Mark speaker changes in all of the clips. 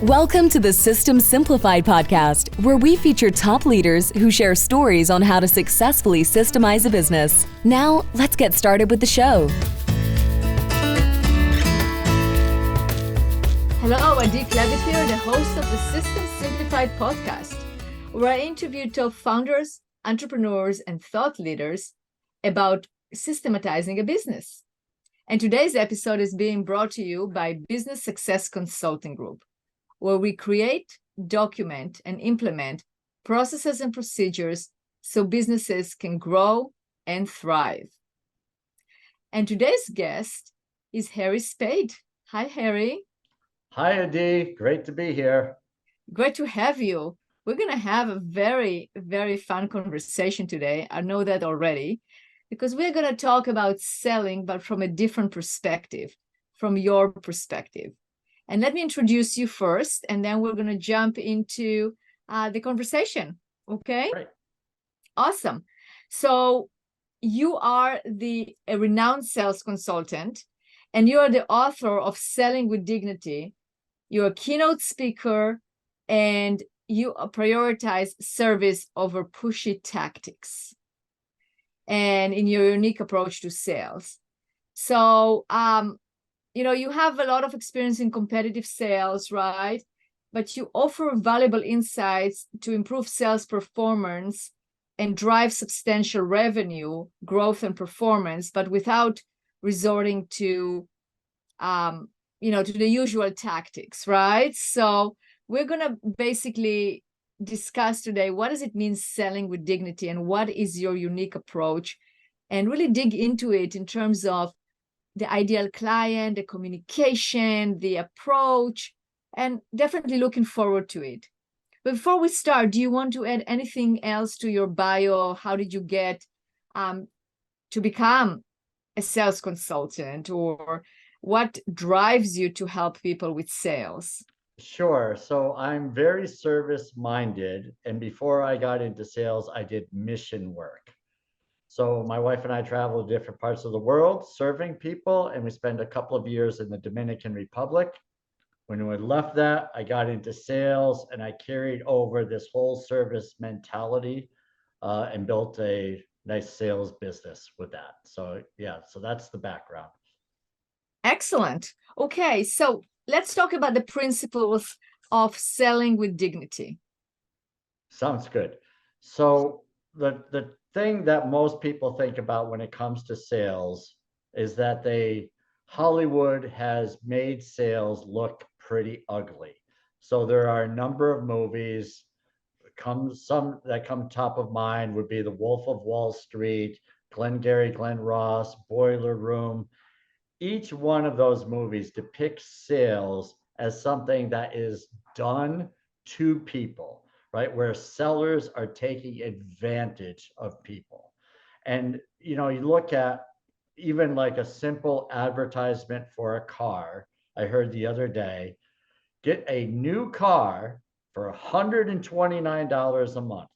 Speaker 1: Welcome to the System Simplified podcast, where we feature top leaders who share stories on how to successfully systemize a business. Now, let's get started with the show.
Speaker 2: Hello, Adi Klevit here, the host of the System Simplified podcast, where I interview top founders, entrepreneurs, and thought leaders about systematizing a business. And today's episode is being brought to you by Business Success Consulting Group, where we create, document, and implement processes and procedures so businesses can grow and thrive. And today's guest is Harry Spaight. Hi, Harry.
Speaker 3: Hi, Adi. Great to be here.
Speaker 2: Great to have you. We're going to have a very, very fun conversation today. I know that already, because we're going to talk about selling, but from a different perspective, from your perspective. And let me introduce you first, and then we're going to jump into the conversation. Okay?
Speaker 3: Right.
Speaker 2: Awesome. So you are a renowned sales consultant, and you are the author of Selling with Dignity. You're a keynote speaker, and you prioritize service over pushy tactics, and in your unique approach to sales. So, you have a lot of experience in competitive sales, right? But you offer valuable insights to improve sales performance and drive substantial revenue, growth, and performance, but without resorting to, to the usual tactics, right? So we're going to basically discuss today, what does it mean selling with dignity, and what is your unique approach, and really dig into it in terms of the ideal client, the communication, the approach, and definitely looking forward to it. But before we start, do you want to add anything else to your bio? How did you get to become a sales consultant, or what drives you to help people with sales?
Speaker 3: Sure. So I'm very service-minded. And before I got into sales, I did mission work. So my wife and I travel to different parts of the world serving people, and we spent a couple of years in the Dominican Republic. When we left that, I got into sales, and I carried over this whole service mentality and built a nice sales business with that. So so that's the background.
Speaker 2: Excellent. Okay, so let's talk about the principles of selling with dignity.
Speaker 3: Sounds good. So the thing that most people think about when it comes to sales is that Hollywood has made sales look pretty ugly. So there are a number of movies. Some that come top of mind would be The Wolf of Wall Street, Glengarry Glen Ross, Boiler Room. Each one of those movies depicts sales as something that is done to people, right? Where sellers are taking advantage of people. And, you look at even like a simple advertisement for a car. I heard the other day, get a new car for $129 a month.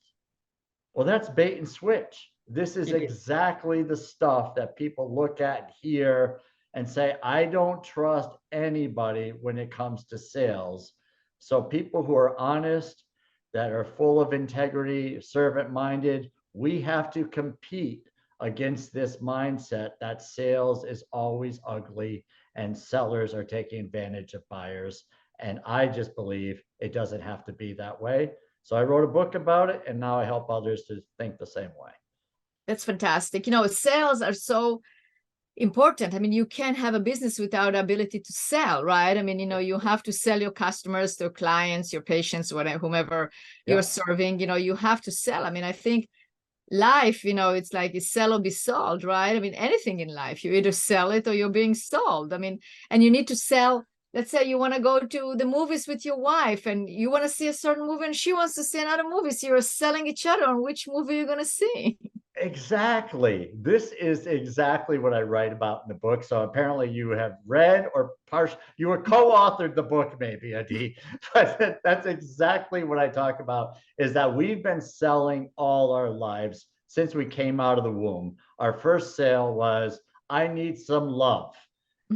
Speaker 3: Well, that's bait and switch. This is exactly the stuff that people look at here and say, I don't trust anybody when it comes to sales. So people who are honest, that are full of integrity, servant-minded, we have to compete against this mindset that sales is always ugly and sellers are taking advantage of buyers. And I just believe it doesn't have to be that way. So I wrote a book about it, and now I help others to think the same way.
Speaker 2: That's fantastic. Sales are so important. I mean, you can't have a business without the ability to sell, right? I mean, you have to sell your customers, your clients, your patients, whatever, whomever you're serving, you have to sell. I mean, I think life, it's like it's sell or be sold, right? I mean, anything in life, you either sell it or you're being sold. I mean, and you need to sell. Let's say you want to go to the movies with your wife, and you want to see a certain movie and she wants to see another movie. So you're selling each other on which movie you're going to see.
Speaker 3: Exactly. This is exactly what I write about in the book. So apparently you have read or you were co-authored the book, maybe, Adi. But that's exactly what I talk about, is that we've been selling all our lives since we came out of the womb. Our first sale was, I need some love.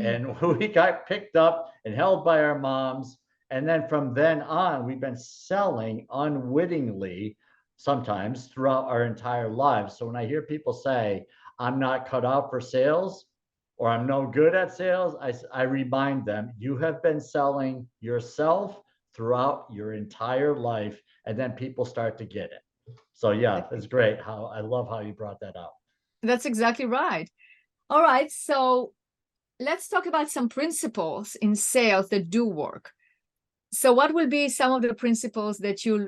Speaker 3: And we got picked up and held by our moms. And then from then on, we've been selling unwittingly sometimes throughout our entire lives. So when I hear people say, I'm not cut out for sales or I'm no good at sales, I remind them, you have been selling yourself throughout your entire life. And then people start to get it. So yeah, it's great. I love how you brought that up.
Speaker 2: That's exactly right. All right. So let's talk about some principles in sales that do work. So what will be some of the principles that you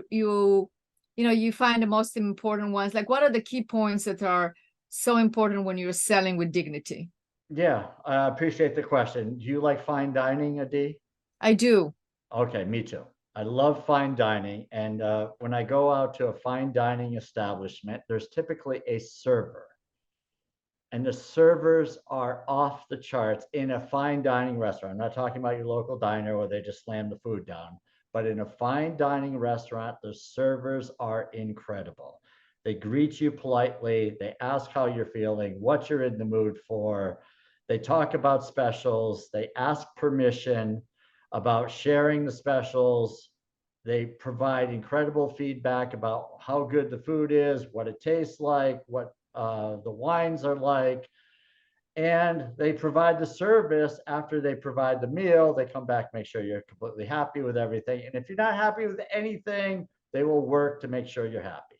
Speaker 2: find the most important ones? Like, what are the key points that are so important when you're selling with dignity?
Speaker 3: Yeah, I appreciate the question. Do you like fine dining, Adi?
Speaker 2: I do.
Speaker 3: Okay, me too. I love fine dining. And when I go out to a fine dining establishment, there's typically a server. And the servers are off the charts in a fine dining restaurant. I'm not talking about your local diner where they just slam the food down, but in a fine dining restaurant, the servers are incredible. They greet you politely. They ask how you're feeling, what you're in the mood for. They talk about specials. They ask permission about sharing the specials. They provide incredible feedback about how good the food is, what it tastes like, what the wines are like, and they provide the service after they provide the meal. They come back, make sure you're completely happy with everything. And if you're not happy with anything, they will work to make sure you're happy.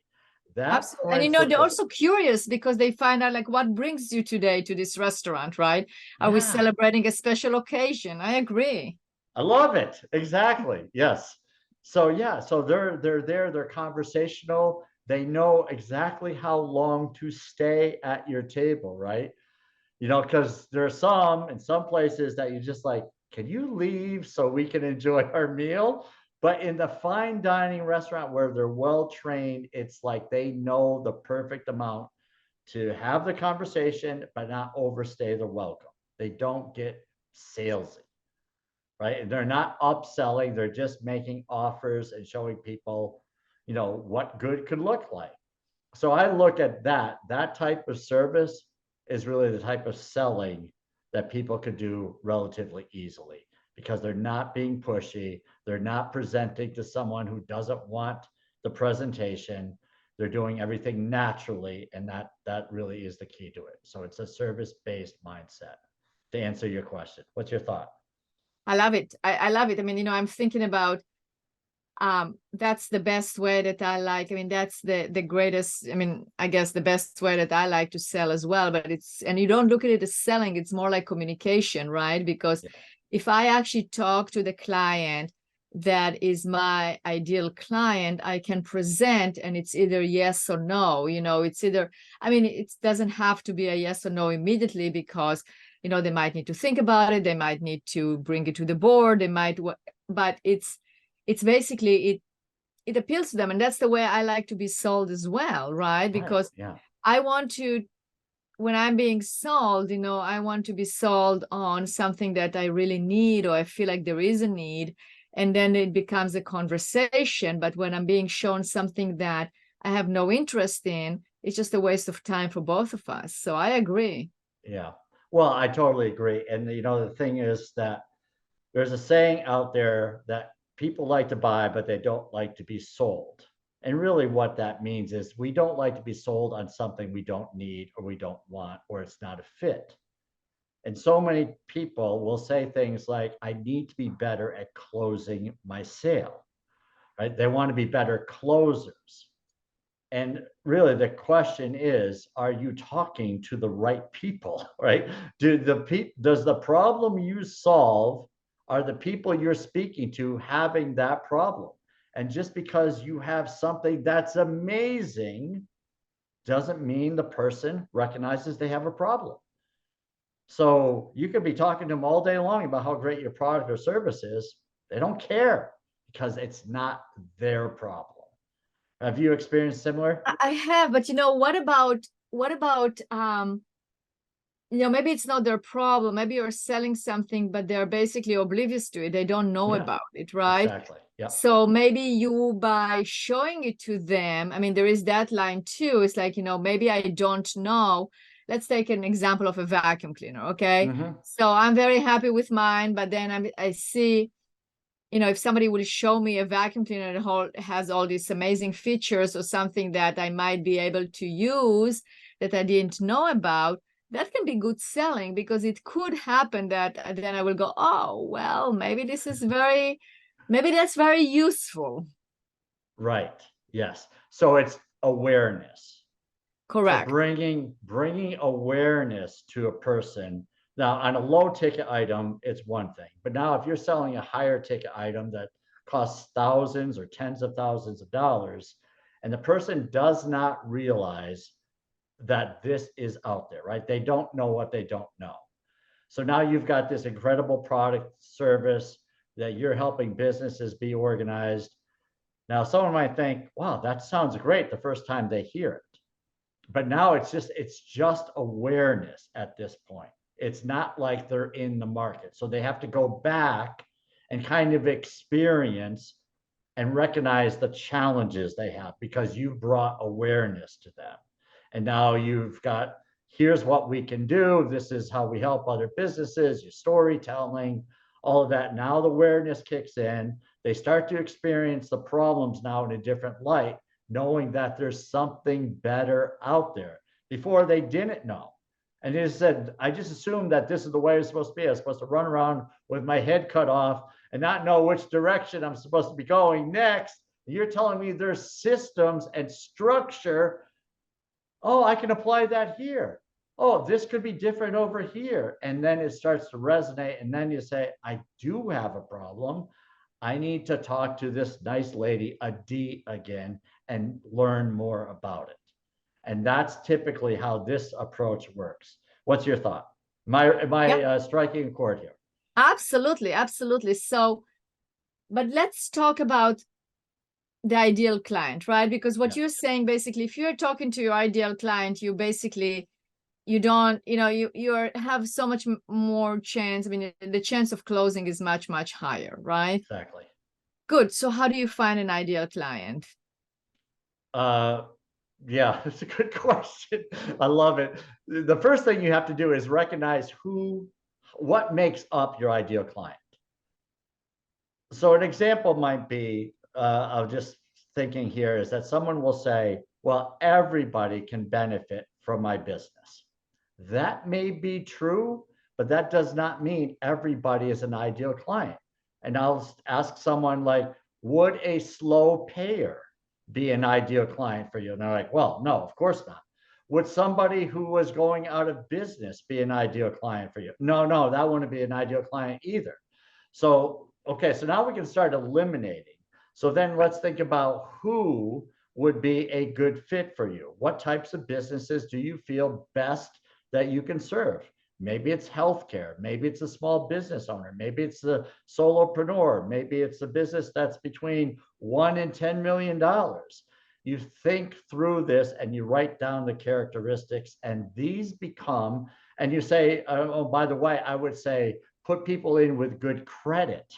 Speaker 3: That
Speaker 2: Absolutely. And they're also curious because they find out like what brings you today to this restaurant, right? Are we celebrating a special occasion? I agree.
Speaker 3: I love it. Exactly. Yes. So yeah, so they're there, they're conversational. They know exactly how long to stay at your table, right? Because there are some in some places that you just like, can you leave so we can enjoy our meal? But in the fine dining restaurant where they're well trained, it's like they know the perfect amount to have the conversation, but not overstay the welcome. They don't get salesy, right? And they're not upselling, they're just making offers and showing people, what good could look like. So I look at that type of service is really the type of selling that people could do relatively easily because they're not being pushy. They're not presenting to someone who doesn't want the presentation. They're doing everything naturally. And that really is the key to it. So it's a service-based mindset. To answer your question, what's your thought?
Speaker 2: I love it. I love it. I mean, I'm thinking about that's the best way that I like. I mean, that's the greatest, I mean, I guess the best way that I like to sell as well, but and you don't look at it as selling, it's more like communication, right? Because if I actually talk to the client that is my ideal client, I can present and it's either yes or no, it's either, I mean, it doesn't have to be a yes or no immediately because, they might need to think about it. They might need to bring it to the board. But it's basically, it appeals to them. And that's the way I like to be sold as well, right? Because I want to, when I'm being sold, I want to be sold on something that I really need, or I feel like there is a need. And then it becomes a conversation. But when I'm being shown something that I have no interest in, it's just a waste of time for both of us. So I agree.
Speaker 3: Yeah. Well, I totally agree. And the thing is that there's a saying out there that people like to buy, but they don't like to be sold. And really what that means is we don't like to be sold on something we don't need or we don't want, or it's not a fit. And so many people will say things like, I need to be better at closing my sale, right? They want to be better closers. And really the question is, are you talking to the right people, right? Does the problem you solve, are the people you're speaking to having that problem? And just because you have something that's amazing doesn't mean the person recognizes they have a problem. So you could be talking to them all day long about how great your product or service is. They don't care because it's not their problem. Have you experienced similar?
Speaker 2: I have, but what about maybe it's not their problem. Maybe you're selling something, but they're basically oblivious to it. They don't know about it, right?
Speaker 3: Exactly. Yeah.
Speaker 2: So maybe you, by showing it to them, I mean, there is that line too. It's like, maybe I don't know. Let's take an example of a vacuum cleaner, okay? So I'm very happy with mine, but then I see, if somebody will show me a vacuum cleaner that has all these amazing features or something that I might be able to use that I didn't know about, that can be good selling, because it could happen that then I will go, oh, well, maybe that's very useful.
Speaker 3: Right. Yes. So it's awareness.
Speaker 2: Correct.
Speaker 3: So bringing awareness to a person. Now, on a low ticket item, it's one thing. But now if you're selling a higher ticket item that costs thousands or tens of thousands of dollars, and the person does not realize that this is out there, right? They don't know what they don't know. So now you've got this incredible product service that you're helping businesses be organized. Now, someone might think, wow, that sounds great the first time they hear it. But now it's just awareness at this point. It's not like they're in the market. So they have to go back and kind of experience and recognize the challenges they have, because you've brought awareness to them. And now you've got, here's what we can do. This is how we help other businesses, your storytelling, all of that. Now the awareness kicks in. They start to experience the problems now in a different light, knowing that there's something better out there. Before, they didn't know. And they said, I just assumed that this is the way it's supposed to be. I'm supposed to run around with my head cut off and not know which direction I'm supposed to be going next. You're telling me there's systems and structure. Oh, I can apply that here. Oh, this could be different over here. And then it starts to resonate. And then you say, I do have a problem. I need to talk to this nice lady, Adi, again, and learn more about it. And that's typically how this approach works. What's your thought? Am I striking a chord here?
Speaker 2: Absolutely, absolutely. So, but let's talk about the ideal client, right? Because what you're saying, basically, if you're talking to your ideal client, you basically, you don't, you have so much more chance. I mean, the chance of closing is much, much higher, right?
Speaker 3: Exactly.
Speaker 2: Good. So how do you find an ideal client?
Speaker 3: Yeah, it's a good question. I love it. The first thing you have to do is recognize what makes up your ideal client. So an example might be, of just thinking here, is that someone will say, well, everybody can benefit from my business. That may be true, but that does not mean everybody is an ideal client. And I'll ask someone like, would a slow payer be an ideal client for you? And they're like, well, no, of course not. Would somebody who was going out of business be an ideal client for you? No, that wouldn't be an ideal client either. So, okay, so now we can start eliminating. So then let's think about who would be a good fit for you. What types of businesses do you feel best that you can serve? Maybe it's healthcare. Maybe it's a small business owner. Maybe it's a solopreneur. Maybe it's a business that's between $1 and $10 million. You think through this and you write down the characteristics, and these become, and you say, oh, by the way, I would say put people in with good credit,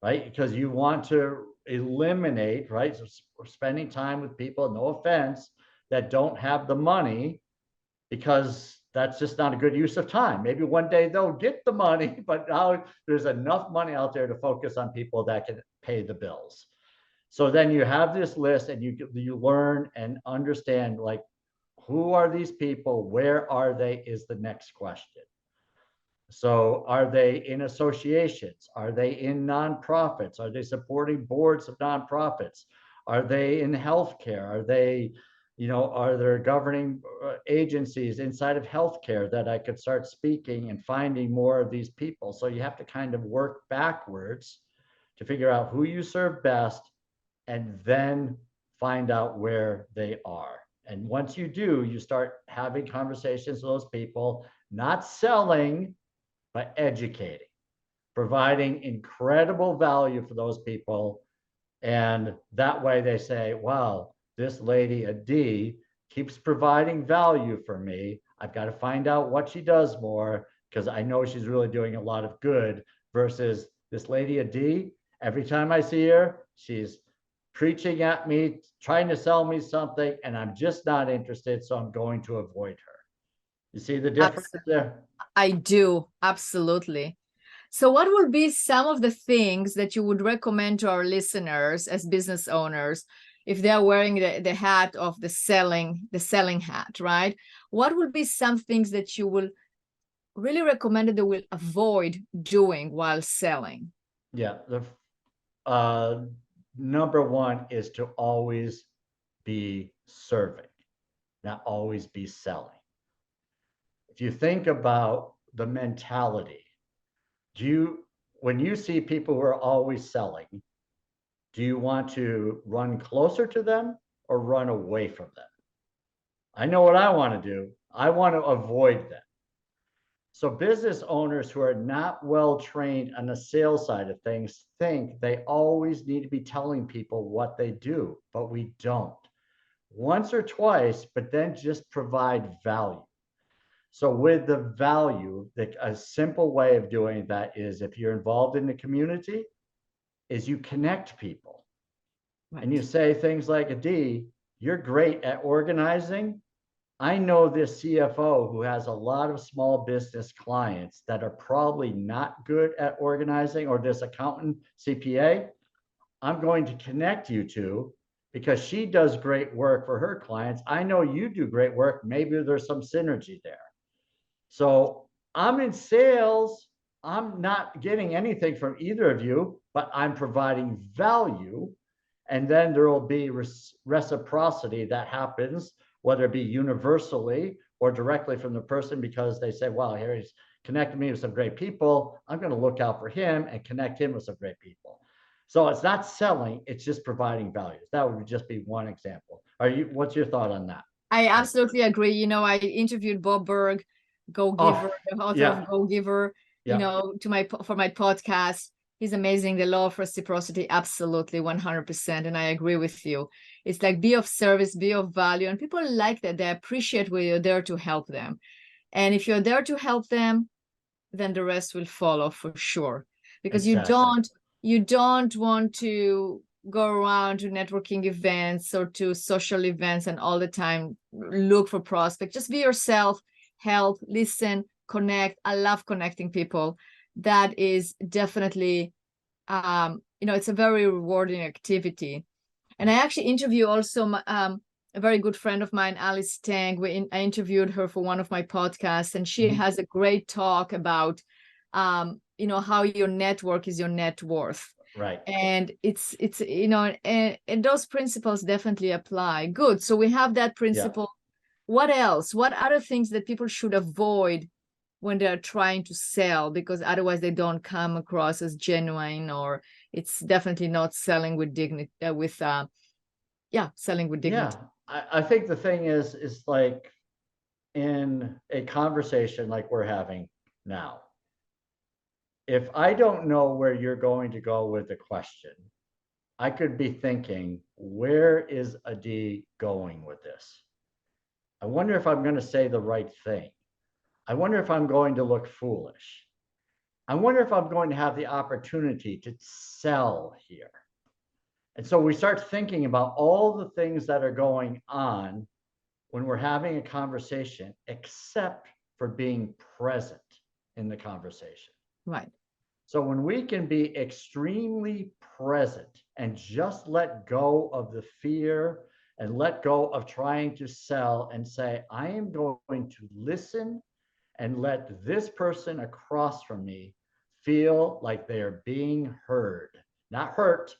Speaker 3: right? Because you want to eliminate, right? So we're spending time with people, no offense, that don't have the money, because that's just not a good use of time. Maybe one day they'll get the money, but now there's enough money out there to focus on people that can pay the bills. So then you have this list, and you learn and understand, like, who are these people? Where are they is the next question. So are they in associations? Are they in nonprofits? Are they supporting boards of nonprofits? Are they in healthcare? Are they, are there governing agencies inside of healthcare that I could start speaking and finding more of these people? So you have to kind of work backwards to figure out who you serve best, and then find out where they are. And once you do, you start having conversations with those people, not selling, but educating, providing incredible value for those people. And that way they say, wow, this lady, Adi, keeps providing value for me. I've got to find out what she does more, because I know she's really doing a lot of good, versus this lady, Adi, every time I see her, she's preaching at me, trying to sell me something, and I'm just not interested, so I'm going to avoid her. You see the difference there?
Speaker 2: I do, absolutely. So what would be some of the things that you would recommend to our listeners as business owners if they're wearing the hat of the selling hat, right? What would be some things that you will really recommend that they will avoid doing while selling?
Speaker 3: Yeah, the number one is to always be serving, not always be selling. If you think about the mentality, when you see people who are always selling, do you want to run closer to them or run away from them? I know what I want to do. I want to avoid them. So business owners who are not well trained on the sales side of things think they always need to be telling people what they do, but we don't. Once or twice, but then just provide value. So with the value, a simple way of doing that is, if you're involved in the community, is you connect people. Right. And you say things like, Adi, you're great at organizing. I know this CFO who has a lot of small business clients that are probably not good at organizing, or this accountant, CPA. I'm going to connect you to, because she does great work for her clients. I know you do great work. Maybe there's some synergy there. So I'm in sales. I'm not getting anything from either of you, but I'm providing value. And then there will be reciprocity that happens, whether it be universally or directly from the person, because they say, wow, here he's connected me with some great people. I'm going to look out for him and connect him with some great people. So it's not selling, it's just providing values. That would just be one example. What's your thought on that?
Speaker 2: I absolutely agree. You know, I interviewed Bob Berg, Go Giver, the author of Go Giver, you know, for my podcast. He's amazing. The law of reciprocity, absolutely 100%. And I agree with you. It's like, be of service, be of value. And people like that. They appreciate when you're there to help them. And if you're there to help them, then the rest will follow for sure. Because you don't want to go around to networking events or to social events and all the time look for prospects. Just be yourself, help, listen, connect. I love connecting people. That is definitely, you know, it's a very rewarding activity. And I actually interview also a very good friend of mine, Alice Tang. I interviewed her for one of my podcasts, and she has a great talk about, you know, how your network is your net worth.
Speaker 3: Right.
Speaker 2: And it's you know, and those principles definitely apply. Good. So we have that principle. Yeah. What else? What other things that people should avoid when they're trying to sell? Because otherwise they don't come across as genuine, or it's definitely not selling with dignity, selling with dignity.
Speaker 3: Yeah. I think the thing is like, in a conversation like we're having now, if I don't know where you're going to go with the question, I could be thinking, where is Adi going with this? I wonder if I'm going to say the right thing. I wonder if I'm going to look foolish. I wonder if I'm going to have the opportunity to sell here. And so we start thinking about all the things that are going on when we're having a conversation, except for being present in the conversation.
Speaker 2: Right.
Speaker 3: So when we can be extremely present and just let go of the fear and let go of trying to sell and say, I am going to listen and let this person across from me feel like they are being heard, not hurt,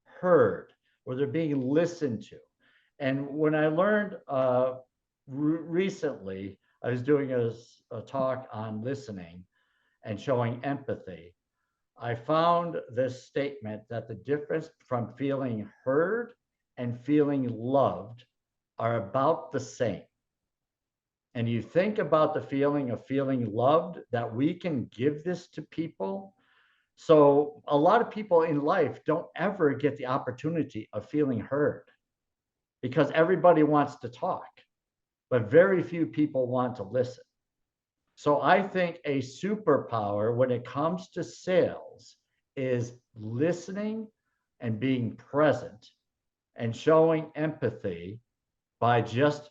Speaker 3: heard, or they're being listened to. And when I learned recently, I was doing a talk on listening and showing empathy. I found this statement that the difference from feeling heard and feeling loved are about the same. And you think about the feeling of feeling loved, that we can give this to people. So a lot of people in life don't ever get the opportunity of feeling heard, because everybody wants to talk, but very few people want to listen. So I think a superpower when it comes to sales is listening and being present and showing empathy by just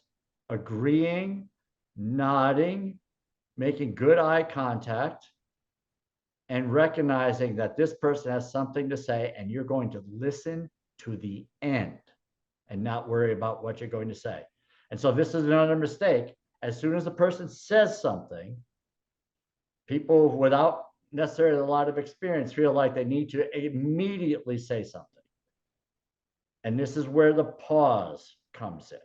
Speaker 3: agreeing, nodding, making good eye contact, and recognizing that this person has something to say and you're going to listen to the end and not worry about what you're going to say. And so this is another mistake. As soon as a person says something, people without necessarily a lot of experience feel like they need to immediately say something. And this is where the pause comes in.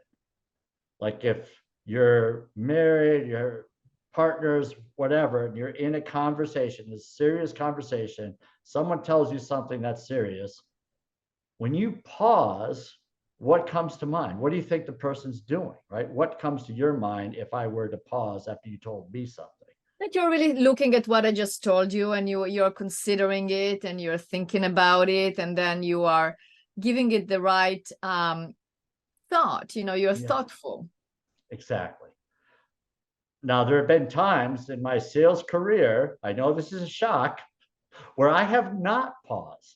Speaker 3: Like if you're married, your partners, whatever, and you're in a conversation, a serious conversation, someone tells you something that's serious. When you pause, what comes to mind? What do you think the person's doing, right? What comes to your mind if I were to pause after you told me something?
Speaker 2: That you're really looking at what I just told you, and you're considering it, and you're thinking about it, and then you are giving it the right thought. You're thoughtful.
Speaker 3: Exactly. Now, there have been times in my sales career, I know this is a shock, where I have not paused.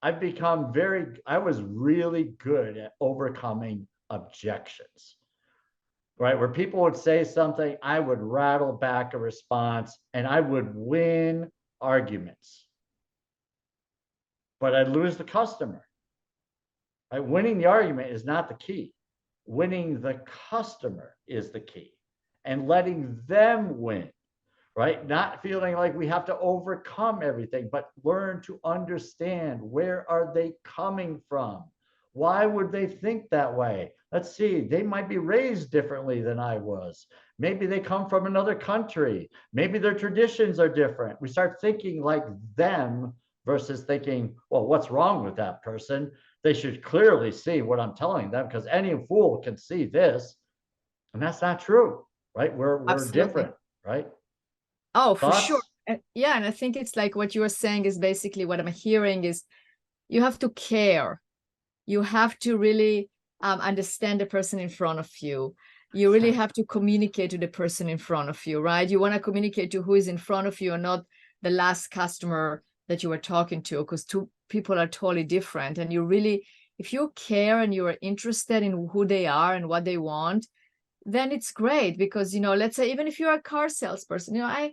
Speaker 3: I was really good at overcoming objections, right? Where people would say something, I would rattle back a response and I would win arguments, but I'd lose the customer. Right? Winning the argument is not the key. Winning the customer is the key, and letting them win, right? Not feeling like we have to overcome everything, but learn to understand, where are they coming from? Why would they think that way? Let's see, they might be raised differently than I was. Maybe they come from another country. Maybe their traditions are different. We start thinking like them versus thinking, well, what's wrong with that person? They should clearly see what I'm telling them, because any fool can see this. And that's not true, right? We're different, right?
Speaker 2: Oh, for sure. Yeah, and I think it's like what you are saying is basically what I'm hearing is you have to care. You have to really understand the person in front of you. You really have to communicate to the person in front of you, right? You want to communicate to who is in front of you and not the last customer that you were talking to, because two people are totally different. And you really, if you care and you are interested in who they are and what they want, then it's great. Because, let's say, even if you're a car salesperson, I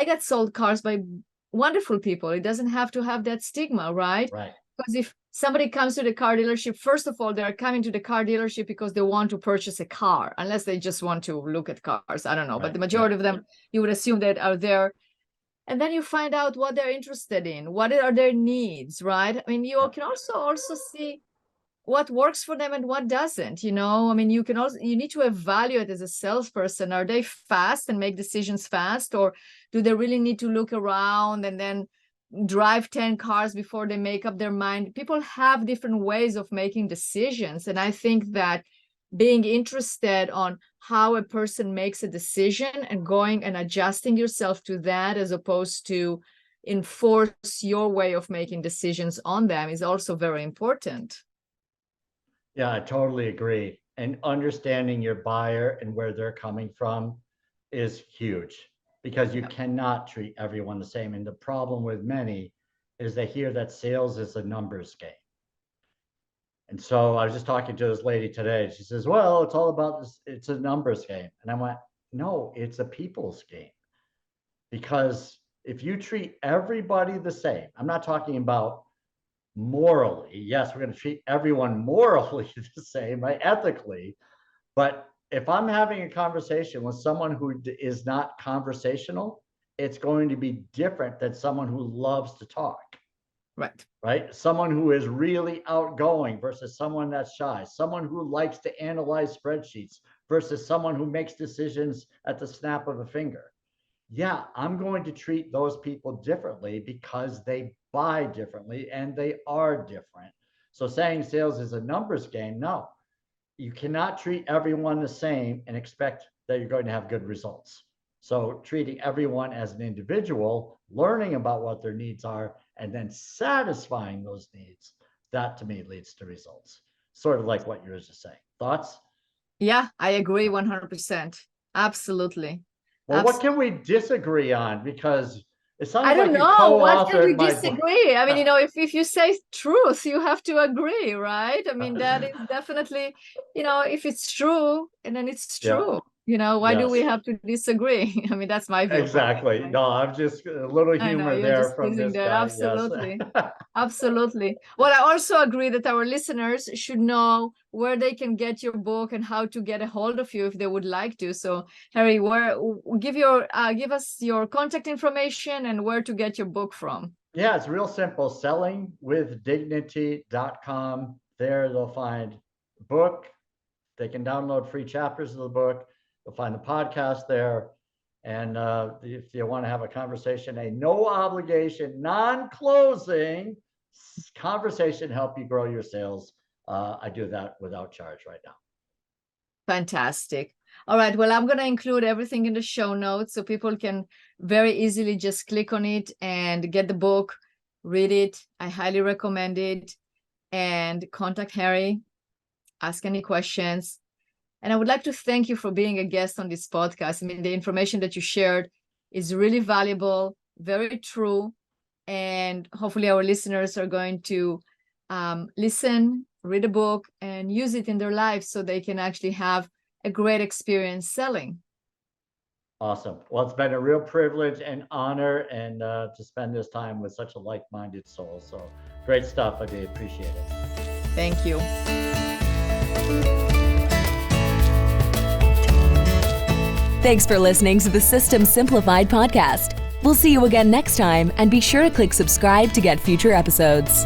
Speaker 2: got sold cars by wonderful people. It doesn't have to have that stigma, right?
Speaker 3: Right.
Speaker 2: Because if somebody comes to the car dealership, first of all, they're coming to the car dealership because they want to purchase a car, unless they just want to look at cars. I don't know. Right. But the majority of them, you would assume that are there. And then you find out what they're interested in, what are their needs, right? I mean, you can also see what works for them and what doesn't. I mean, you need to evaluate as a salesperson, are they fast and make decisions fast, or do they really need to look around and then drive 10 cars before they make up their mind? People have different ways of making decisions. And I think that being interested on how a person makes a decision and going and adjusting yourself to that, as opposed to enforce your way of making decisions on them, is also very important.
Speaker 3: Yeah, I totally agree. And understanding your buyer and where they're coming from is huge, because you cannot treat everyone the same. And the problem with many is they hear that sales is a numbers game. And so I was just talking to this lady today. She says, well, it's all about this. It's a numbers game. And I went, no, it's a people's game. Because if you treat everybody the same, I'm not talking about morally. Yes, we're going to treat everyone morally the same, right? Ethically. But if I'm having a conversation with someone who is not conversational, it's going to be different than someone who loves to talk. Right. Someone who is really outgoing versus someone that's shy. Someone who likes to analyze spreadsheets versus someone who makes decisions at the snap of a finger. Yeah, I'm going to treat those people differently because they buy differently and they are different. So saying sales is a numbers game, no. You cannot treat everyone the same and expect that you're going to have good results. So treating everyone as an individual, learning about what their needs are, and then satisfying those needs, that to me leads to results. Sort of like what you were just saying. Thoughts?
Speaker 2: Yeah, I agree 100%. Absolutely.
Speaker 3: Well, what can we disagree on? Because it sounds
Speaker 2: I don't
Speaker 3: like
Speaker 2: know. What can we disagree? I mean, if you say truth, you have to agree, right? I mean, that is definitely, if it's true, and then it's true. Why do we
Speaker 3: Yes.
Speaker 2: have to disagree? I mean, that's my view.
Speaker 3: Exactly. No, I'm just a little
Speaker 2: I know,
Speaker 3: humor
Speaker 2: you're
Speaker 3: there
Speaker 2: just
Speaker 3: from
Speaker 2: teasing
Speaker 3: this
Speaker 2: there.
Speaker 3: guy. Yes.
Speaker 2: Absolutely. Absolutely. Well, I also agree that our listeners should know where they can get your book and how to get a hold of you if they would like to. So, Harry, give us your contact information and where to get your book from.
Speaker 3: Yeah, it's real simple. Sellingwithdignity.com. There they'll find the book. They can download free chapters of the book. They'll find the podcast there. And if you want to have a conversation, a no obligation, non-closing conversation, help you grow your sales. I do that without charge right now.
Speaker 2: Fantastic. All right. Well, I'm going to include everything in the show notes so people can very easily just click on it and get the book, read it. I highly recommend it, and contact Harry, ask any questions. And I would like to thank you for being a guest on this podcast. I mean, the information that you shared is really valuable, very true. And hopefully our listeners are going to listen, read a book, and use it in their lives so they can actually have a great experience selling.
Speaker 3: Awesome. Well, it's been a real privilege and honor and to spend this time with such a like-minded soul. So great stuff. I do appreciate it.
Speaker 2: Thank you.
Speaker 1: Thanks for listening to the System Simplified podcast. We'll see you again next time, and be sure to click subscribe to get future episodes.